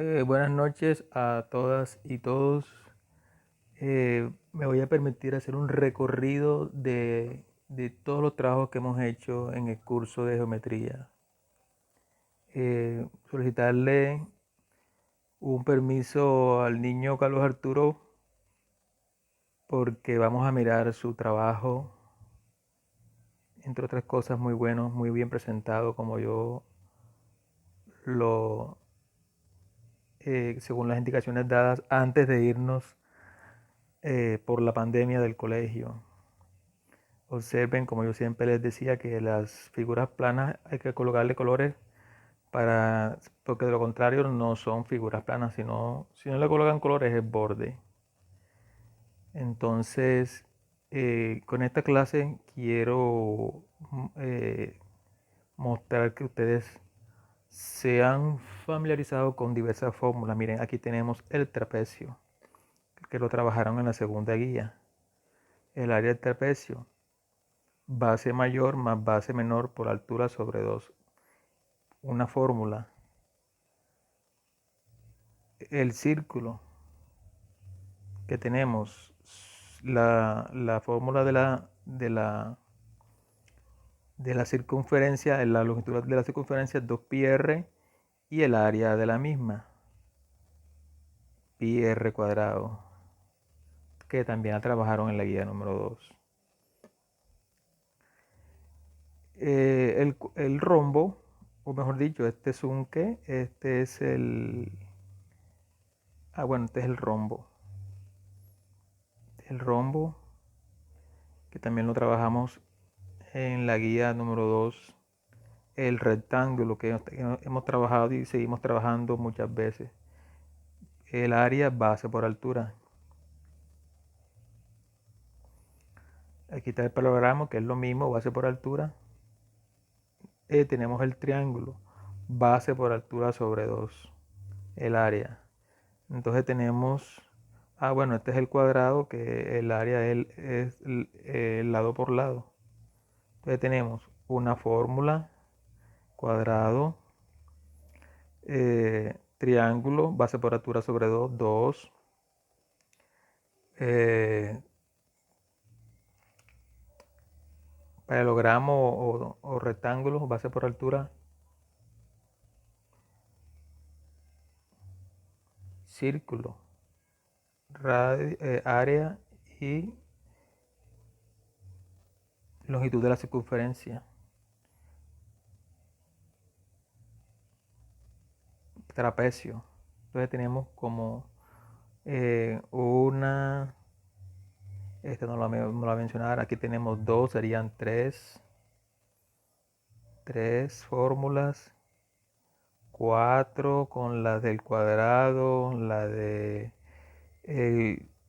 Buenas noches a todas y todos. Me voy a permitir hacer un recorrido de todos los trabajos que hemos hecho en el curso de geometría. Solicitarle un permiso al niño Carlos Arturo porque vamos a mirar su trabajo, entre otras cosas muy bueno, muy bien presentado como yo lo, según las indicaciones dadas antes de irnos por la pandemia del colegio. Observen, como yo siempre les decía, que las figuras planas hay que colocarle colores porque de lo contrario no son figuras planas, sino si no le colocan colores es borde. Entonces, con esta clase quiero mostrar que ustedes se han familiarizado con diversas fórmulas. Miren, aquí tenemos el trapecio, que lo trabajaron en la segunda guía. El área del trapecio, base mayor más base menor por altura sobre 2. Una fórmula. El círculo que tenemos, la fórmula de la circunferencia, la longitud de la circunferencia es 2πr y el área de la misma, πr cuadrado, que también la trabajaron en la guía número 2. El rombo, o mejor dicho, este es un qué, este es el... bueno, este es el rombo. El rombo, que también lo trabajamos en la guía número 2. El rectángulo que hemos trabajado y seguimos trabajando muchas veces. El área base por altura. Aquí está el paralogramo, que es lo mismo, base por altura. Tenemos el triángulo, base por altura sobre 2, el área. Entonces tenemos, bueno, este es el cuadrado, que el área es el lado por lado. Entonces tenemos una fórmula, cuadrado, triángulo, base por altura sobre 2, 2. Paralogramo o rectángulo, base por altura, círculo, área y longitud de la circunferencia. Trapecio. Entonces tenemos como una, esta no la voy a mencionar, aquí tenemos dos, serían tres fórmulas, 4 con la del cuadrado, la de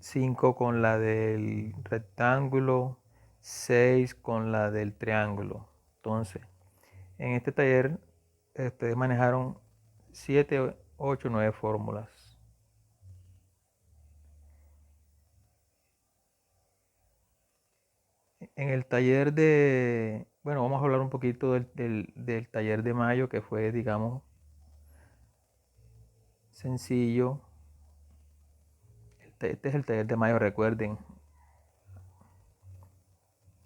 5 con la del rectángulo, 6 con la del triángulo. Entonces, en este taller ustedes manejaron 7, 8, 9 fórmulas. En el taller bueno, vamos a hablar un poquito del taller de mayo, que fue, digamos, sencillo. Este es el taller de mayo, recuerden.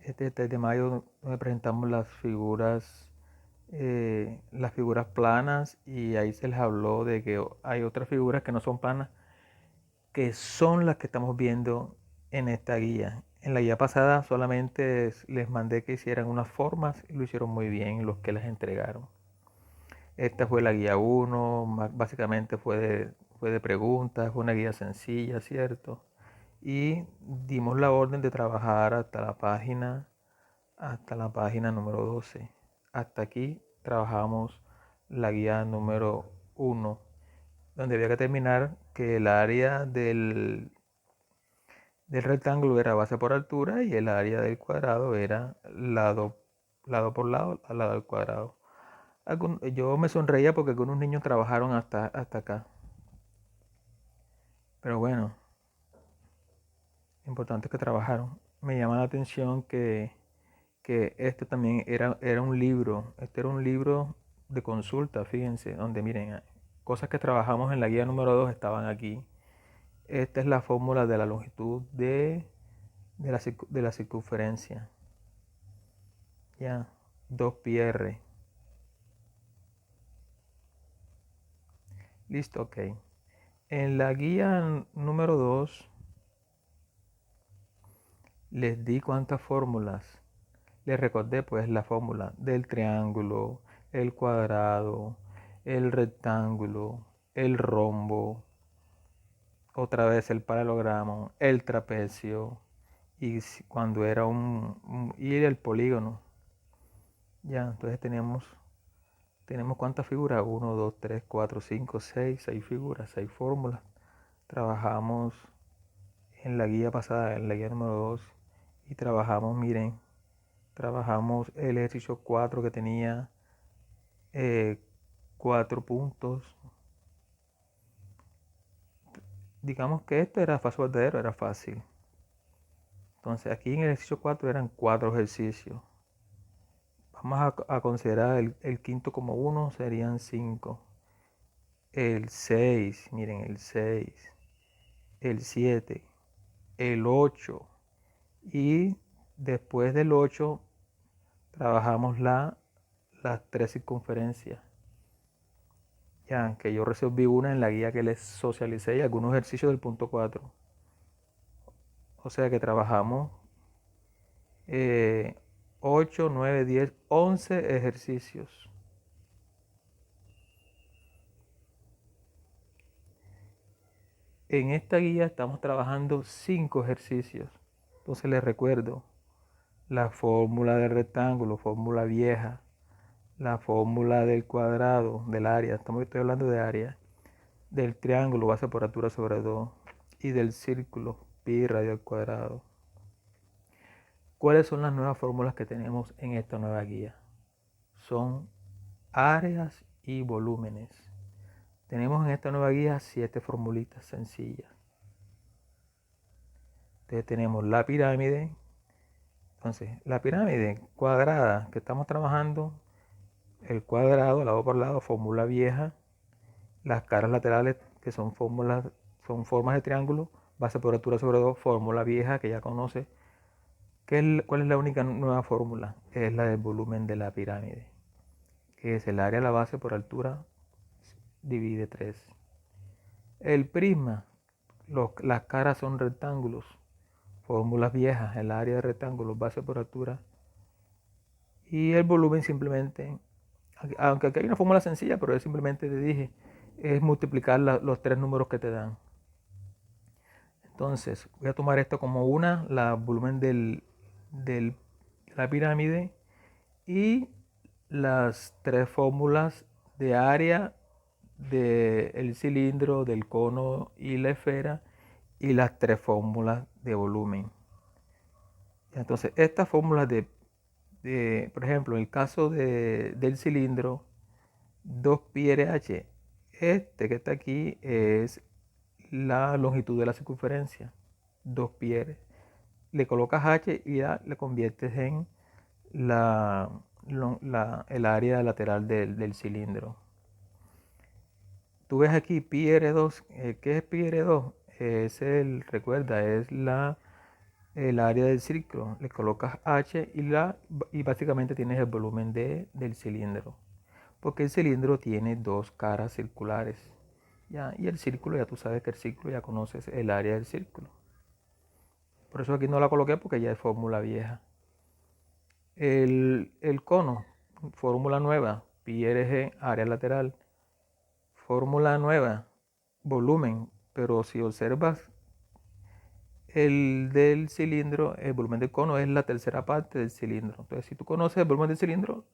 Este es el taller de mayo donde presentamos las figuras planas, y ahí se les habló de que hay otras figuras que no son planas, que son las que estamos viendo en esta guía. En la guía pasada solamente les mandé que hicieran unas formas y lo hicieron muy bien los que les entregaron. Esta fue la guía 1, básicamente fue de preguntas, fue una guía sencilla, ¿cierto? Y dimos la orden de trabajar hasta la página número 12. Hasta aquí trabajamos la guía número 1, donde había que terminar que el área del rectángulo era base por altura y el área del cuadrado era lado por lado, al lado del cuadrado. Yo me sonreía porque algunos niños trabajaron hasta acá. Pero bueno, importante que trabajaron. Me llama la atención que este también era un libro. Este era un libro de consulta, fíjense, donde miren, cosas que trabajamos en la guía número 2 estaban aquí. Esta es la fórmula de la longitud de la circunferencia. Ya, 2πr. Listo, ok. En la guía número 2 les di cuántas fórmulas. Les recordé pues la fórmula del triángulo, el cuadrado, el rectángulo, el rombo, otra vez el paralogramo, el trapecio y cuando era y el polígono. Ya, entonces tenemos cuántas figuras, 1, 2, 3, 4, 5, 6 figuras, 6 fórmulas. Trabajamos en la guía pasada, en la guía número 2 y trabajamos, miren, trabajamos el ejercicio 4 que tenía 4 puntos. Digamos que esto era falso verdadero, era fácil. Entonces aquí en el ejercicio 4 eran 4 ejercicios. Vamos a considerar el quinto como 1, serían 5. El 6, miren, el 6, el 7, el 8 y después del 8 trabajamos las 3 circunferencias. Ya, que yo resolví una en la guía que les socialicé y algunos ejercicios del punto 4. O sea que trabajamos 8, 9, 10, 11 ejercicios. En esta guía estamos trabajando 5 ejercicios. Entonces les recuerdo la fórmula del rectángulo, fórmula vieja, la fórmula del cuadrado, del área, estoy hablando de área, del triángulo, base por altura sobre 2, y del círculo, pi radio al cuadrado. ¿Cuáles son las nuevas fórmulas que tenemos en esta nueva guía? Son áreas y volúmenes. Tenemos en esta nueva guía 7 formulitas sencillas. Entonces tenemos la pirámide. Entonces, la pirámide cuadrada que estamos trabajando, el cuadrado, lado por lado, fórmula vieja. Las caras laterales, que son formas de triángulo, base por altura sobre 2, fórmula vieja que ya conoce. ¿Cuál es la única nueva fórmula? Es la del volumen de la pirámide, que es el área de la base por altura divide 3. El prisma, las caras son rectángulos, fórmulas viejas, el área de rectángulos, base por altura. Y el volumen simplemente, aunque aquí hay una fórmula sencilla, pero yo simplemente te dije, es multiplicar los 3 números que te dan. Entonces, voy a tomar esto como la volumen de la pirámide y las 3 fórmulas de área del cilindro, del cono y la esfera y las 3 fórmulas de volumen. Entonces, estas fórmulas por ejemplo, en el caso del cilindro, 2πrh, este que está aquí es la longitud de la circunferencia, 2πr. Le colocas h y ya le conviertes en el área lateral del cilindro. Tú ves aquí πr2, ¿qué es πr2? Recuerda, es el área del círculo. Le colocas h y básicamente tienes el volumen del cilindro. Porque el cilindro tiene 2 caras circulares. ¿Ya? Y el círculo, ya tú sabes que el círculo, ya conoces el área del círculo. Por eso aquí no la coloqué porque ya es fórmula vieja. El cono, fórmula nueva, πrg, área lateral. Fórmula nueva, volumen. Pero si observas el del cilindro, el volumen del cono es la tercera parte del cilindro. Entonces, si tú conoces el volumen del cilindro,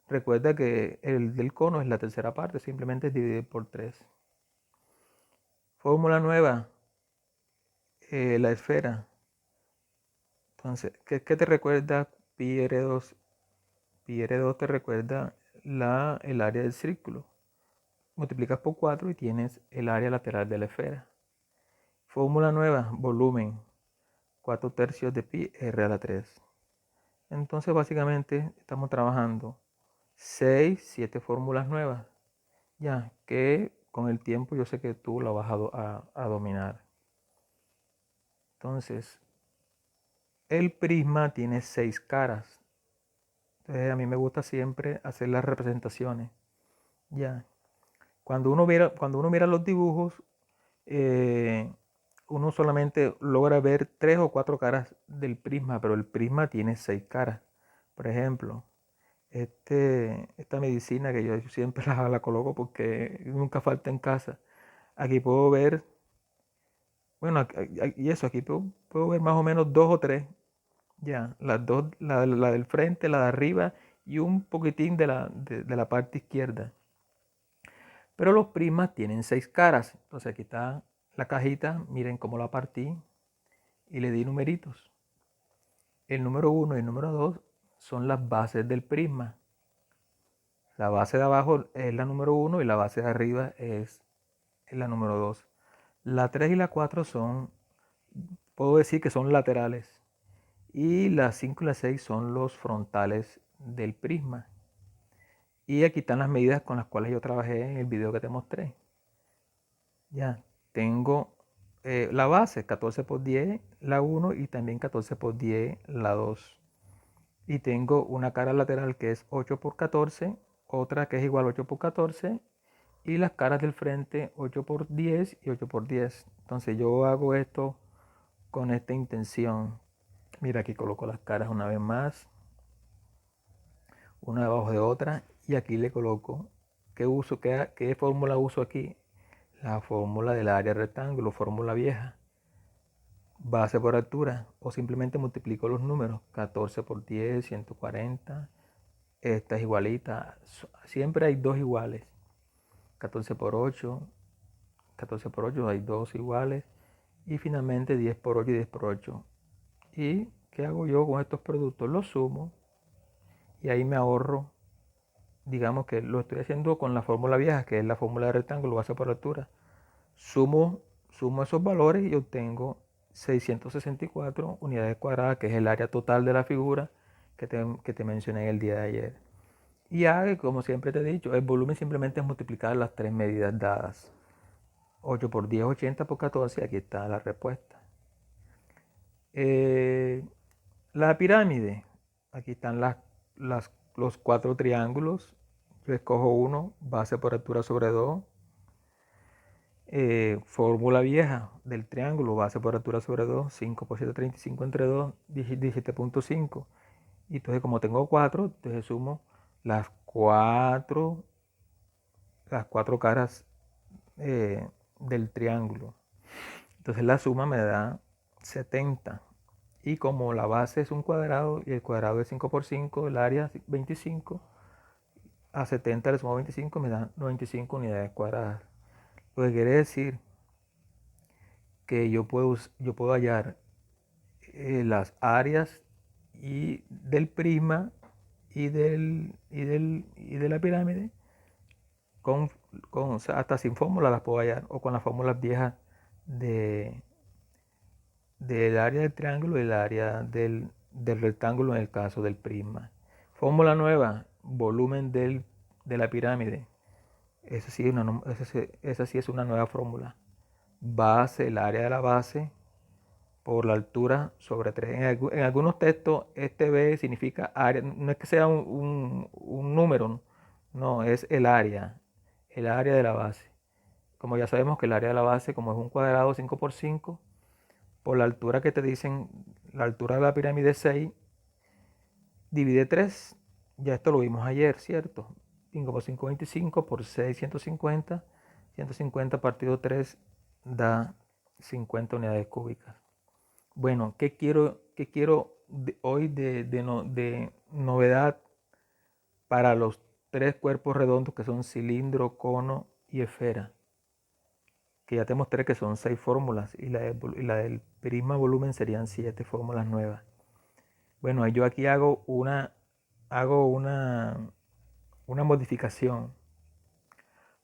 recuerda que el del cono es la tercera parte, simplemente es dividir por 3. Fórmula nueva, la esfera. Entonces, ¿qué te recuerda πr2? πr2 te recuerda el área del círculo. Multiplicas por 4 y tienes el área lateral de la esfera. Fórmula nueva, volumen, 4/3 de pi r a la 3. Entonces, básicamente, estamos trabajando 7 fórmulas nuevas. Ya, que con el tiempo yo sé que tú la vas a dominar. Entonces, el prisma tiene 6 caras. Entonces, a mí me gusta siempre hacer las representaciones. Ya. Cuando uno mira los dibujos, uno solamente logra ver 3 o 4 caras del prisma, pero el prisma tiene 6 caras. Por ejemplo, esta medicina que yo siempre la coloco porque nunca falta en casa. Aquí puedo ver, bueno, y eso, aquí puedo ver más o menos 2 o 3. Ya, las dos, la del frente, la de arriba y un poquitín de la parte izquierda. Pero los prismas tienen 6 caras. Entonces aquí está la cajita, miren cómo la partí y le di numeritos. El número 1 y el número 2 son las bases del prisma. La base de abajo es la número 1 y la base de arriba es la número 2. La 3 y la 4 puedo decir que son laterales. Y la 5 y la 6 son los frontales del prisma. Y aquí están las medidas con las cuales yo trabajé en el video que te mostré. Ya, tengo la base 14 por 10, la 1 y también 14 por 10, la 2. Y tengo una cara lateral que es 8 por 14, otra que es igual a 8 por 14 y las caras del frente 8 por 10 y 8 por 10. Entonces yo hago esto con esta intención. Mira, aquí coloco las caras una vez más, una debajo de otra, y aquí le coloco qué fórmula uso aquí. La fórmula del área rectángulo, fórmula vieja. Base por altura, o simplemente multiplico los números. 14 por 10, 140. Esta es igualita. Siempre hay dos iguales. 14 por 8, 14 por 8 hay dos iguales. Y finalmente 10 por 8 y 10 por 8. ¿Y qué hago yo con estos productos? Los sumo y ahí me ahorro. Digamos que lo estoy haciendo con la fórmula vieja, que es la fórmula de rectángulo, base por altura. Sumo, sumo esos valores y obtengo 664 unidades cuadradas, que es el área total de la figura que te mencioné el día de ayer. Y A, como siempre te he dicho, el volumen simplemente es multiplicar las tres medidas dadas. 8 por 10, 80 por 14, aquí está la respuesta. La pirámide, aquí están los 4 triángulos. Yo escojo uno, base por altura sobre 2. Fórmula vieja del triángulo, base por altura sobre 2, 5 por 7, 35 entre 2, 17.5. Y entonces como tengo 4, entonces sumo las 4 caras del triángulo. Entonces la suma me da 70. Y como la base es un cuadrado y el cuadrado es 5 por 5, el área 25, a 70 le sumo 25, me da 95 unidades cuadradas. Lo que quiere decir que yo puedo hallar las áreas y del prisma y de la pirámide o sea, hasta sin fórmula las puedo hallar, o con las fórmulas viejas de, del área del triángulo y el área del rectángulo en el caso del prisma. Fórmula nueva, volumen de la pirámide. Esa sí es una nueva fórmula. Base, el área de la base por la altura sobre 3. En algunos textos este B significa área, no es que sea un número, no, es el área de la base. Como ya sabemos que el área de la base, como es un cuadrado 5 por 5, por la altura que te dicen, la altura de la pirámide es 6, divide 3, ya esto lo vimos ayer, ¿cierto? 5 por 5, 25, por 6, 150, 150 partido 3 da 50 unidades cúbicas. Bueno, qué quiero hoy de novedad para los tres cuerpos redondos que son cilindro, cono y esfera? Que ya te mostré que son 6 fórmulas y la del prisma volumen serían 7 fórmulas nuevas. Bueno, yo aquí hago una modificación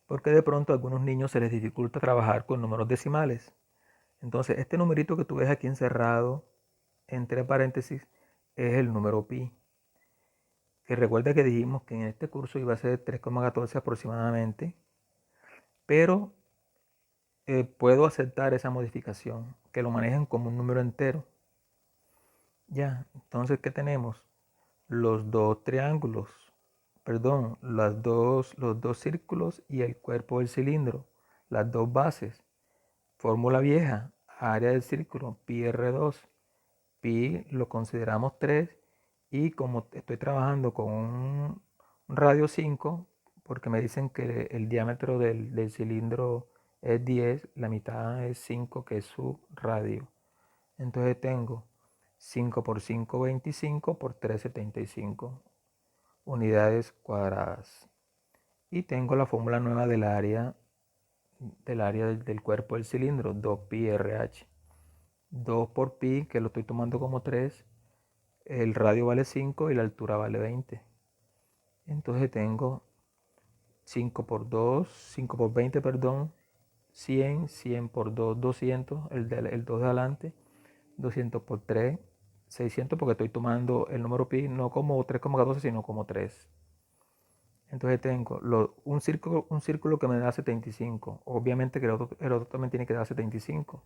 porque de pronto a algunos niños se les dificulta trabajar con números decimales. Entonces, este numerito que tú ves aquí encerrado entre paréntesis es el número pi. Que recuerda que dijimos que en este curso iba a ser 3,14 aproximadamente. pero puedo aceptar esa modificación, que lo manejen como un número entero. Ya, entonces, ¿qué tenemos? Los dos triángulos, perdón, los dos círculos y el cuerpo del cilindro, las dos bases. Fórmula vieja, área del círculo, pi r2. Pi lo consideramos 3 y como estoy trabajando con un radio 5, porque me dicen que el diámetro del cilindro es 10, la mitad es 5, que es su radio. Entonces tengo 5 por 5, 25 por 3, 75 unidades cuadradas. Y tengo la fórmula nueva del área del cuerpo del cilindro, 2pi RH. 2 por pi, que lo estoy tomando como 3, el radio vale 5 y la altura vale 20. Entonces tengo 5 por 2, 5 por 20, perdón, 100, 100 por 2, 200, el 2 de adelante, 200 por 3, 600, porque estoy tomando el número pi no como 3,14, sino como 3. Entonces tengo un círculo que me da 75. Obviamente que el otro también tiene que dar 75.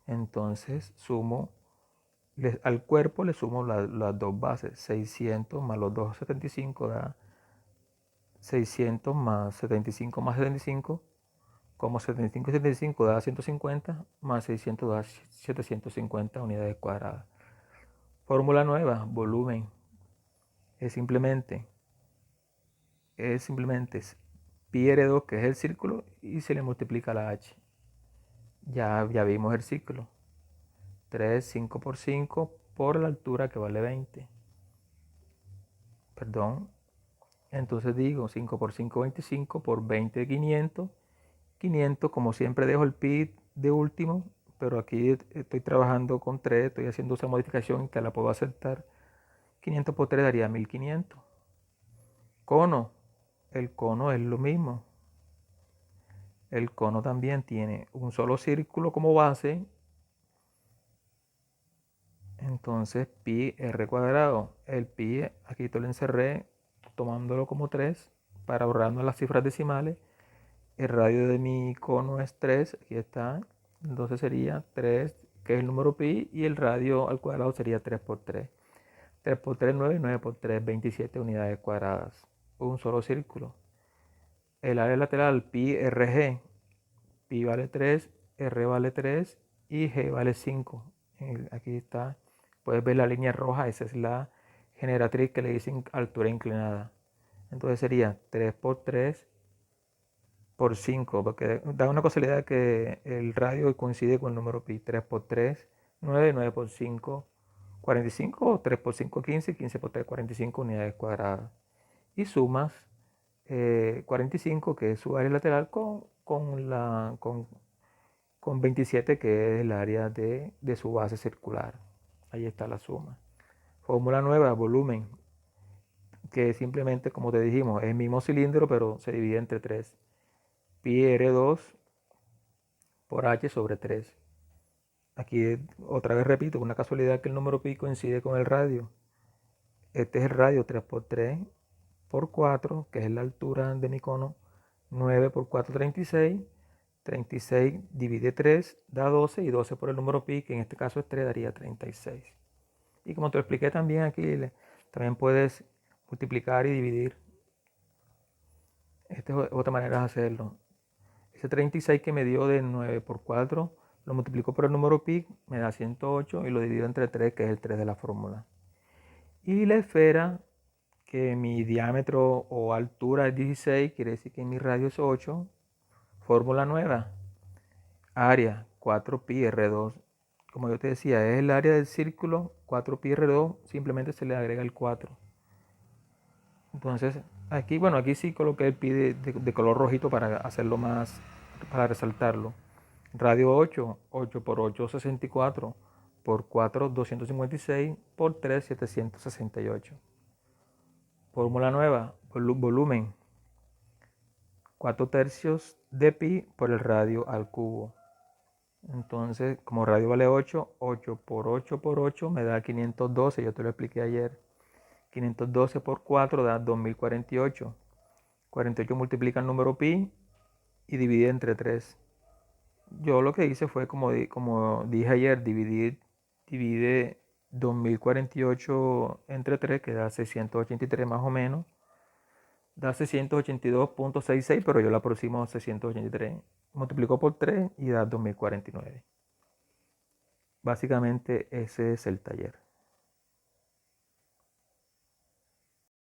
Entonces sumo, al cuerpo le sumo las dos bases. 600 más los 275 da 600 más 75 más 75. Como 75 y 75 da 150, más 600 da 750 unidades cuadradas. Fórmula nueva, volumen. Es simplemente pi r2, que es el círculo, y se le multiplica la h. Ya vimos el círculo. 3, 5 por 5 por la altura, que vale 20. Perdón. Entonces digo 5 por 5, 25 por 20, 500. 500, como siempre dejo el pi de último, pero aquí estoy trabajando con 3, estoy haciendo esa modificación que la puedo aceptar. 500 por 3 daría 1500. Cono. El cono es lo mismo. El cono también tiene un solo círculo como base. Entonces pi r cuadrado. El pi aquí te lo encerré tomándolo como 3 para ahorrarnos las cifras decimales. El radio de mi cono es 3, aquí está. Entonces sería 3, que es el número pi, y el radio al cuadrado sería 3 por 3. 3 por 3, 9, 9 por 3, 27 unidades cuadradas. Un solo círculo. El área lateral, pi rg. Pi vale 3, r vale 3 y g vale 5. Aquí está. Puedes ver la línea roja, esa es la generatriz que le dicen altura inclinada. Entonces sería 3 por 3 por 5, porque da una casualidad que el radio coincide con el número pi. 3 por 3, 9, 9 por 5, 45, o 3 por 5, 15, 15 por 3, 45 unidades cuadradas. Y sumas 45, que es su área lateral, con 27, que es el área de su base circular. Ahí está la suma. Fórmula nueva, volumen, que simplemente, como te dijimos, es el mismo cilindro, pero se divide entre 3. Pi R2 por H sobre 3. Aquí otra vez repito, una casualidad que el número pi coincide con el radio. Este es el radio, 3 por 3 por 4, que es la altura de mi cono. 9 por 4, 36. 36 divide 3 da 12, y 12 por el número pi, que en este caso es 3, daría 36. Y como te lo expliqué también aquí, también puedes multiplicar y dividir. Esta es otra manera de hacerlo. Ese 36 que me dio de 9 por 4, lo multiplico por el número pi, me da 108, y lo divido entre 3, que es el 3 de la fórmula. Y la esfera, que mi diámetro o altura es 16, quiere decir que mi radio es 8. Fórmula nueva. Área 4pi r2. Como yo te decía, es el área del círculo. 4pi r2, simplemente se le agrega el 4. Entonces, aquí, bueno, aquí sí coloqué el pi de color rojito para hacerlo más, para resaltarlo. Radio 8, 8 por 8, 64, por 4, 256, por 3, 768. Fórmula nueva, volumen, 4 tercios de pi por el radio al cubo. Entonces, como radio vale 8, 8 por 8 por 8 me da 512, yo te lo expliqué ayer. 512 por 4 da 2048. 48 multiplica el número pi, y divide entre 3. Yo lo que hice fue, como dije ayer, divide 2048 entre 3, que da 683 más o menos. Da 682.66, pero yo lo aproximo a 683. Multiplico por 3 y da 2049. Básicamente ese es el taller.